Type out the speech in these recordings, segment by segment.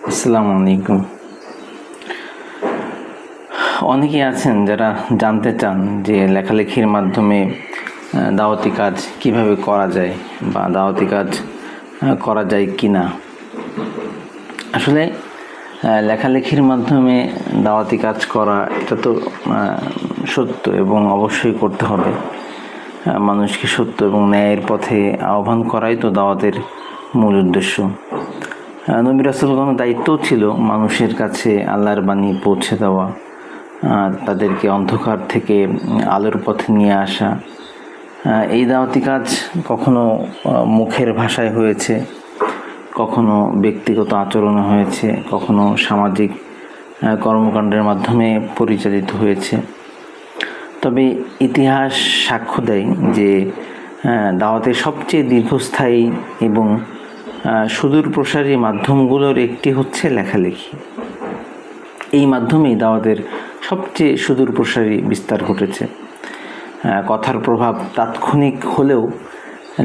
আসসালামু আলাইকুম। অনেকেই আছেন যারা জানতে চান যে লেখালেখির মাধ্যমে দাওয়াতি কাজ কিভাবে করা যায় বা দাওয়াতি কাজ করা যায় কি না। আসলে লেখালেখির মাধ্যমে দাওয়াতি কাজ করা এটা তো সত্য এবং অবশ্যই করতে হবে। মানুষকে সত্য এবং ন্যায়ের পথে আহ্বান করাই তো দাওয়াতের মূল উদ্দেশ্য। নবী রাসূলগণের দায়িত্ব ছিল মানুষের কাছে আল্লাহর বাণী পৌঁছে দেওয়া, তাদেরকে অন্ধকার থেকে আলোর পথে নিয়ে আসা। এই দাওয়াতি কাজ কখনো মুখের ভাষায় হয়েছে, কখনো ব্যক্তিগত আচরণে হয়েছে, কখনো সামাজিক কর্মকাণ্ডের মাধ্যমে পরিচালিত হয়েছে। তবে ইতিহাস সাক্ষ্য দেয় যে দাওয়াতের সবচেয়ে দীর্ঘস্থায়ী এবং সুদূর প্রসারী মাধ্যমগুলোর একটি হচ্ছে লেখালেখি। এই মাধ্যমেই দাওয়াতের সবচেয়ে সুদূর প্রসারী বিস্তার ঘটেছে। কথার প্রভাব তাৎক্ষণিক হলেও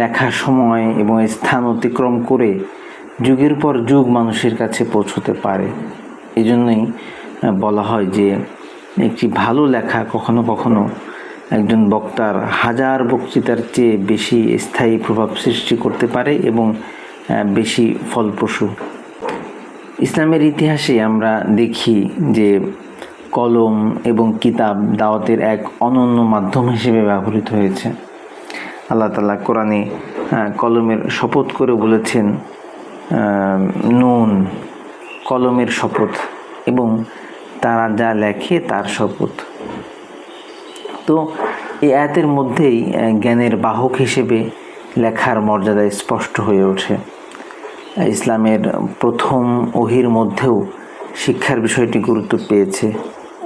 লেখার সময় এবং স্থান অতিক্রম করে যুগের পর যুগ মানুষের কাছে পৌঁছতে পারে। এই জন্যই বলা হয় যে একটি ভালো লেখা কখনো কখনো একজন বক্তার হাজার বক্তৃতার চেয়ে বেশি স্থায়ী প্রভাব সৃষ্টি করতে পারে এবং বেশি ফলপ্রসূ। ইসলামের ইতিহাসে আমরা দেখি যে কলম এবং কিতাব দাওয়াতের এক অনন্য মাধ্যম হিসেবে ব্যবহৃত হয়েছে। আল্লাহ তাআলা কোরআনে কলমের শপথ করে বলেছেন, নুন, কলমের শপথ, এবং তারা যা লেখে তার শপথ। তো এই আয়াতের মধ্যেই জ্ঞানের বাহক হিসেবে লেখার মর্যাদা স্পষ্ট হয়ে ওঠে। ইসলামের প্রথম ওহির মধ্যেও শিক্ষার বিষয়টি গুরুত্ব পেয়েছে।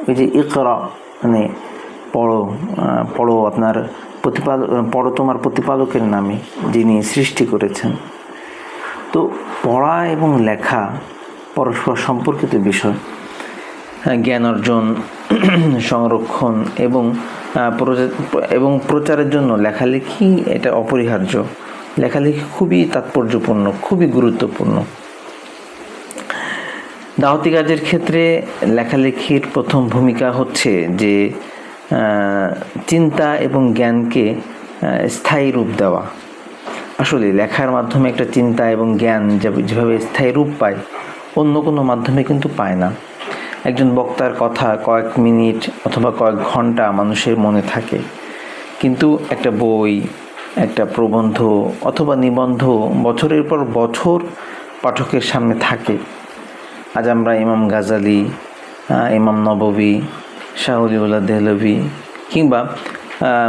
ওই যে ইকরা, মানে পড়ো আপনার পড়ো তোমার প্রতিপালকের নামে যিনি সৃষ্টি করেছেন। তো পড়া এবং লেখা পরস্পর সম্পর্কিত বিষয়। জ্ঞান অর্জন, সংরক্ষণ এবং প্রচারের জন্য লেখালেখি এটা অপরিহার্য। লেখালেখি খুবই তাৎপর্যপূর্ণ, খুবই গুরুত্বপূর্ণ। দাওয়াতি কাজের ক্ষেত্রে লেখালেখির প্রথম ভূমিকা হচ্ছে যে চিন্তা এবং জ্ঞানকে স্থায়ী রূপ দেওয়া। আসলে লেখার মাধ্যমে একটা চিন্তা এবং জ্ঞান যেভাবে স্থায়ী রূপ পায়, অন্য কোনো মাধ্যমে কিন্তু পায় না। একজন বক্তার কথা কয়েক মিনিট অথবা কয়েক ঘন্টা মানুষের মনে থাকে, কিন্তু একটা বই, একটা প্রবন্ধ অথবা নিবন্ধ বছরের পর বছর পাঠকের সামনে থাকে। আজ আমরা ইমাম গাজালি, ইমাম নববী, শাহ ওলিউল্লাহ দেহলভী কিংবা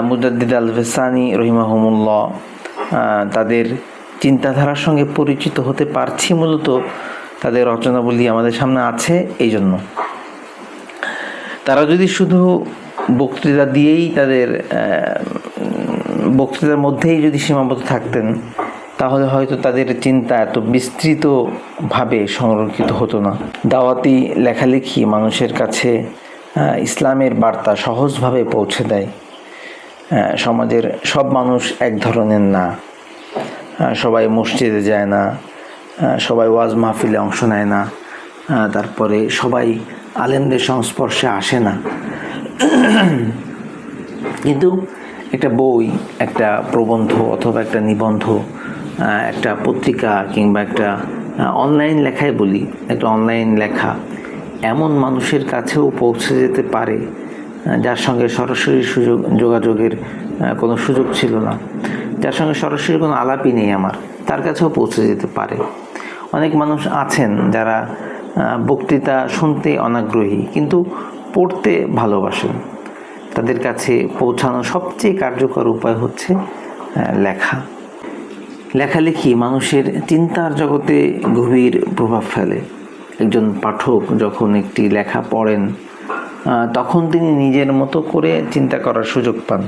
মুজাদ্দিদ আল ফেসানি রহিমাহুমুল্লাহ তাদের চিন্তাধারার সঙ্গে পরিচিত হতে পারছি মূলত তাদের রচনাবলী আমাদের সামনে আছে। এই জন্য তারা যদি শুধু বক্তৃতা দিয়েই তাদের বক্তৃতার মধ্যেই যদি সীমাবদ্ধ থাকতেন, তাহলে হয়তো তাদের চিন্তা এত বিস্তৃতভাবে সংরক্ষিত হতো না। দাওয়াতি লেখালেখি মানুষের কাছে ইসলামের বার্তা সহজভাবে পৌঁছে দেয়। সমাজের সব মানুষ এক ধরনের না, সবাই মসজিদে যায় না, সবাই ওয়াজ মাহফিলে অংশ নেয় না, তারপরে সবাই আলেমদের সংস্পর্শে আসে না। কিন্তু একটা বই, একটা প্রবন্ধ অথবা একটা নিবন্ধ, একটা পত্রিকা কিংবা একটা অনলাইন লেখাই বলি, একটা অনলাইন লেখা এমন মানুষের কাছেও পৌঁছে যেতে পারে যার সঙ্গে সরাসরি যোগাযোগের কোনো সুযোগ ছিল না, যার সঙ্গে সরাসরি কোনো আলাপই নেই আমার, তার কাছেও পৌঁছে যেতে পারে। অনেক মানুষ আছেন যারা বক্তৃতা শুনতে অনাগ্রহী কিন্তু পড়তে ভালোবাসেন। তাদের কাছে পৌঁছানোর সবচেয়ে কার্যকর উপায় হচ্ছে লেখা। লেখালেখি মানুষের চিন্তার জগতে গভীর প্রভাব ফেলে। একজন পাঠক যখন একটি লেখা পড়েন, তখন তিনি নিজের মতো করে চিন্তা করার সুযোগ পান।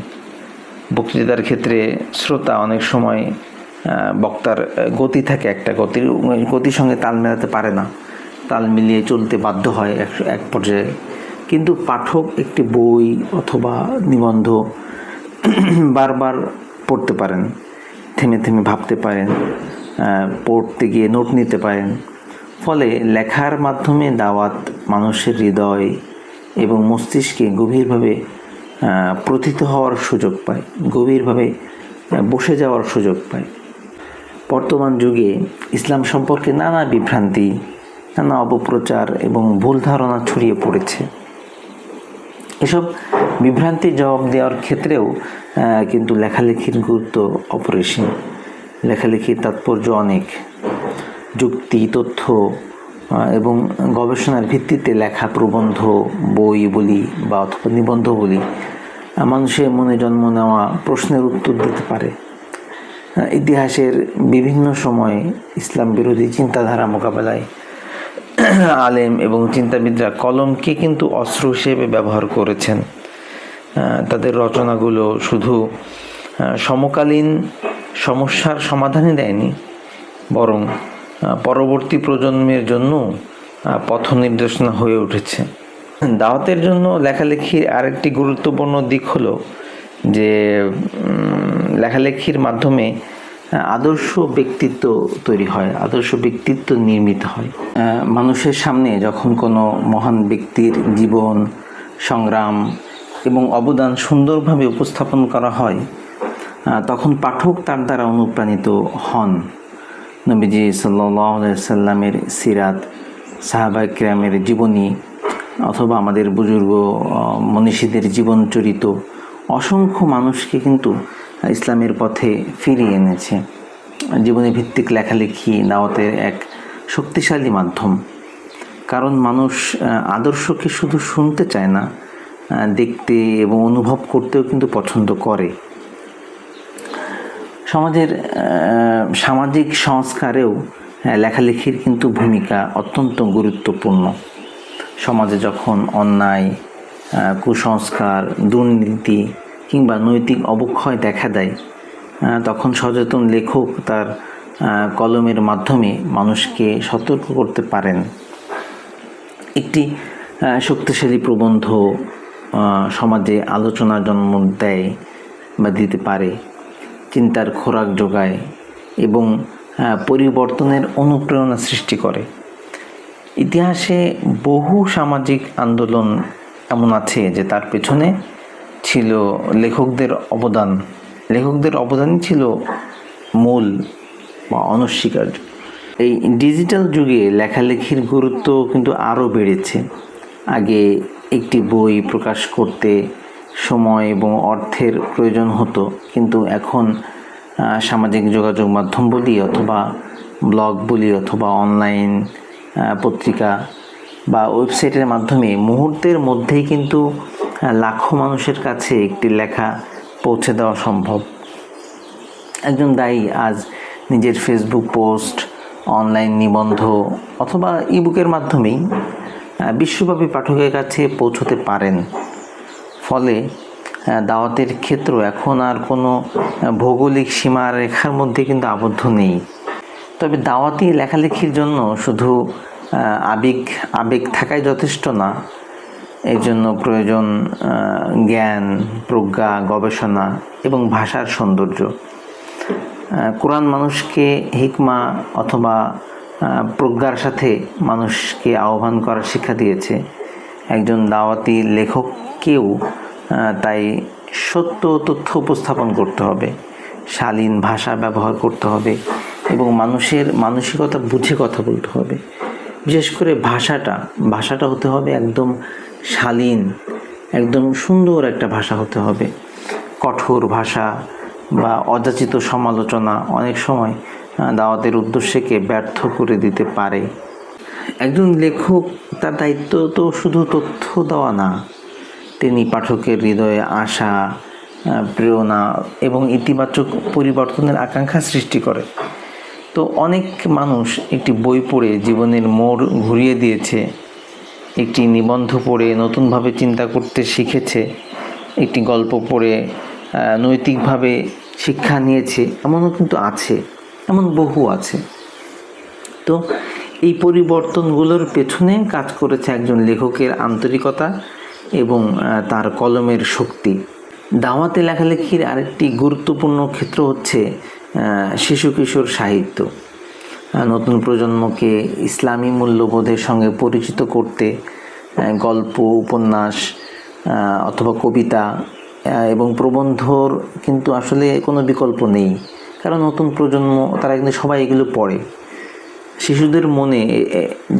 বক্তৃতার ক্ষেত্রে শ্রোতা অনেক সময় বক্তার গতি থাকে, একটা গতির সঙ্গে তাল মেলাতে পারে না, তাল মিলিয়ে চলতে বাধ্য হয় এক পর্যায়ে। কিন্তু পাঠক একটি বই অথবা নিবন্ধ বারবার পড়তে পারেন, থেমে থেমে ভাবতে পারেন, পড়তে গিয়ে নোট নিতে পারেন, ফলে লেখার মাধ্যমে দাওয়াত মানুষের হৃদয় এবং মস্তিষ্কে গভীরভাবে প্রথিত হওয়ার সুযোগ পায়, গভীরভাবে বসে যাওয়ার সুযোগ পায়। বর্তমান যুগে ইসলাম সম্পর্কে নানা বিভ্রান্তি, নানা অপপ্রচার এবং ভুল ধারণা ছড়িয়ে পড়েছে। এসব বিভ্রান্তির জবাব দেওয়ার ক্ষেত্রেও কিন্তু লেখালেখির গুরুত্ব অপরিসীম। লেখালেখির তাৎপর্য অনেক। যুক্তি, তথ্য এবং গবেষণার ভিত্তিতে লেখা প্রবন্ধ, বই বলি বা অথবা নিবন্ধ বলি মানুষের মনে জন্ম নেওয়া প্রশ্নের উত্তর দিতে পারে। ইতিহাসের বিভিন্ন সময়ে ইসলাম বিরোধী চিন্তাধারা মোকাবেলায় আলেম এবং চিন্তাবিদরা কলমকে কিন্তু অস্ত্র হিসেবে ব্যবহার করেছেন। তাদের রচনাগুলো শুধু সমকালীন সমস্যার সমাধানই দেয়নি, বরং পরবর্তী প্রজন্মের জন্য পথ নির্দেশনা হয়ে উঠেছে। দাওয়াতের জন্য লেখালেখির আরেকটি গুরুত্বপূর্ণ দিক হলো যে লেখালেখির মাধ্যমে আদর্শ ব্যক্তিত্ব তৈরি হয়, আদর্শ ব্যক্তিত্ব নির্মিত হয়। মানুষের সামনে যখন কোনো মহান ব্যক্তির জীবন, সংগ্রাম এবং অবদান সুন্দরভাবে উপস্থাপন করা হয়, তখন পাঠক তার দ্বারা অনুপ্রাণিত হন। নবীজি সাল্লাল্লাহু আলাইহি সাল্লামের সিরাত, সাহাবায়ে কেরামের জীবনী অথবা আমাদের বুজুর্গ মনীষীদের জীবন চরিত অসংখ্য মানুষকে কিন্তু ইসলামের পথে ফিরিয়ে এনেছে। জীবনী ভিত্তিক লেখালেখি দাওয়াতের এক শক্তিশালী মাধ্যম, কারণ মানুষ আদর্শকে শুধু শুনতে চায় না, দেখতে এবং অনুভব করতেও কিন্তু পছন্দ করে। সমাজের সামাজিক সংস্কারেও লেখালেখির কিন্তু ভূমিকা অত্যন্ত গুরুত্বপূর্ণ। সমাজে যখন অন্যায়, কুসংস্কার, দুর্নীতি কিংবা নৈতিক অবক্ষয় দেখা দেয়, তখন সচেতন লেখক তার কলমের মাধ্যমে মানুষকে সতর্ক করতে পারেন। একটি শক্তিশালী প্রবন্ধ সমাজে আলোচনার জন্ম দেয় বা দিতে পারে, চিন্তার খোরাক যোগায় এবং পরিবর্তনের অনুপ্রেরণা সৃষ্টি করে। ইতিহাসে বহু সামাজিক আন্দোলন এমন আছে যে তার পেছনে ছিল লেখকদের অবদান। লেখকদের অবদানই ছিল মূল বা অনস্বীকার্য। এই ডিজিটাল যুগে লেখালেখির গুরুত্ব কিন্তু আরও বেড়েছে। আগে একটি বই প্রকাশ করতে সময় এবং অর্থের প্রয়োজন হতো, কিন্তু এখন সামাজিক যোগাযোগ মাধ্যম বলি অথবা ব্লগ বলি অথবা অনলাইন পত্রিকা বা ওয়েবসাইটের মাধ্যমে মুহূর্তের মধ্যেই কিন্তু লাখো মানুষের কাছে একটি লেখা পৌঁছে দেওয়া সম্ভব। একজন দায়ী আজ নিজের ফেসবুক পোস্ট, অনলাইন নিবন্ধ অথবা ইবুকের মাধ্যমেই বিশ্বব্যাপী পাঠকের কাছে পৌঁছতে পারেন। ফলে দাওয়াতের ক্ষেত্র এখন আর কোনো ভৌগোলিক সীমারেখার মধ্যে কিন্তু আবদ্ধ নেই। তবে দাওয়াতি লেখালেখির জন্য শুধু আবেগ থাকাই যথেষ্ট না। এর জন্য প্রয়োজন জ্ঞান, প্রজ্ঞা, গবেষণা এবং ভাষার সৌন্দর্য। কোরআন মানুষকে হিকমা অথবা প্রজ্ঞার সাথে মানুষকে আহ্বান করার শিক্ষা দিয়েছে। একজন দাওয়াতি লেখককেও তাই সত্য তথ্য উপস্থাপন করতে হবে, শালীন ভাষা ব্যবহার করতে হবে এবং মানুষের মানসিকতা বুঝে কথা বলতে হবে। বিশেষ করে ভাষাটা হতে হবে একদম শালীন, একদম সুন্দর একটা ভাষা হতে হবে। কঠোর ভাষা বা অযাচিত সমালোচনা অনেক সময় দাওয়াতের উদ্দেশ্যকে ব্যর্থ করে দিতে পারে। একজন লেখক তার দায়িত্ব তো শুধু তথ্য দেওয়া না, তিনি পাঠকের হৃদয়ে আশা, প্রেরণা এবং ইতিবাচক পরিবর্তনের আকাঙ্ক্ষা সৃষ্টি করে। তো অনেক মানুষ একটি বই পড়ে জীবনের মোড় ঘুরিয়ে দিয়েছে, একটি নিবন্ধ পড়ে নতুনভাবে চিন্তা করতে শিখেছে, একটি গল্প পড়ে নৈতিকভাবে শিক্ষা নিয়েছে, এমনও কিন্তু আছে, এমন বহু আছে। তো এই পরিবর্তনগুলোর পেছনে কাজ করেছে একজন লেখকের আন্তরিকতা এবং তার কলমের শক্তি। দাওয়াতে লেখালেখির আরেকটি গুরুত্বপূর্ণ ক্ষেত্র হচ্ছে শিশু কিশোর সাহিত্য। নতুন প্রজন্মকে ইসলামী মূল্যবোধের সঙ্গে পরিচিত করতে গল্প, উপন্যাস অথবা কবিতা এবং প্রবন্ধর কিন্তু আসলে কোনো বিকল্প নেই। কারণ নতুন প্রজন্ম তারা কিন্তু সবাই এগুলো পড়ে। শিশুদের মনে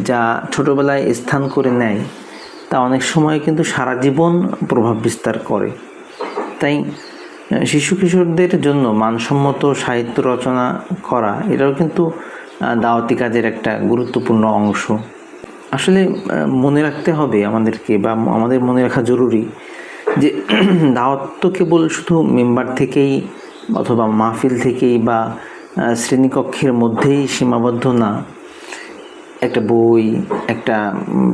যা ছোটোবেলায় স্থান করে নেয় তা অনেক সময় কিন্তু সারা জীবন প্রভাব বিস্তার করে। তাই শিশু কিশোরদের জন্য মানসম্মত সাহিত্য রচনা করা এটাও কিন্তু দাওয়াতি কাজের একটা গুরুত্বপূর্ণ অংশ। আসলে মনে রাখতে হবে আমাদেরকে, বা আমাদের মনে রাখা জরুরি যে দাওয়াত তো কেবল শুধু মেম্বার থেকেই অথবা মাহফিল থেকেই বা শ্রেণীকক্ষের মধ্যেই সীমাবদ্ধ না। একটা বই, একটা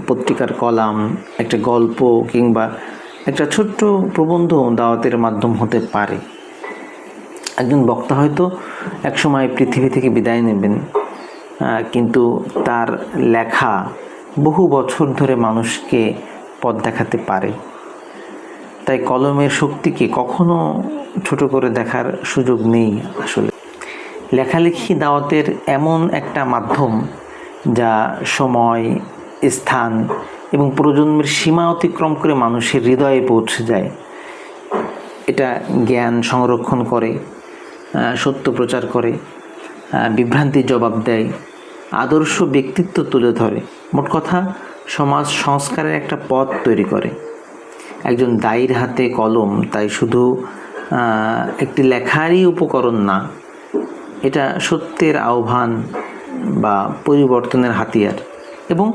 পত্রিকার কলাম, একটা গল্প কিংবা একটা ছোট্ট প্রবন্ধ দাওয়াতের মাধ্যম হতে পারে। একজন বক্তা হয়তো একসময় পৃথিবী থেকে বিদায় নেবেন, কিন্তু তার লেখা বহু বছর ধরে মানুষকে পথ দেখাতে পারে। তাই কলমের শক্তিকে কখনো ছোট করে দেখার সুযোগ নেই। আসলে লেখালেখি দাওয়াতের এমন একটা মাধ্যম যা সময়, স্থান এবং প্রজন্মের সীমা অতিক্রম করে মানুষের হৃদয়ে পৌঁছে যায়। এটা জ্ঞান সংরক্ষণ করে, সত্য প্রচার করে, বিভ্রান্তির জবাব দেয়, আদর্শ ব্যক্তিত্ব তুলে ধরে। মোট কথা, সমাজ সংস্কারের একটা পথ তৈরি করে। একজন দায়ীর হাতে কলম তাই শুধু একটি লেখারই উপকরণ না, এটা সত্যের আহ্বান বা পরিবর্তনের হাতিয়ার এবং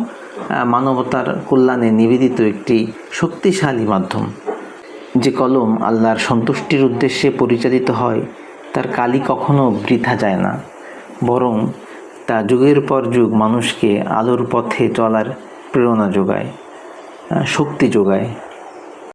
মানবতার কল্যাণে নিবেদিত একটি শক্তিশালী মাধ্যম। যে কলম আল্লাহর সন্তুষ্টির উদ্দেশ্যে পরিচালিত হয় তার কালি কখনো বৃথা যায় না, বরং তা যুগের পর যুগ মানুষকে আলোর পথে চলার প্রেরণা যোগায়, শক্তি যোগায়।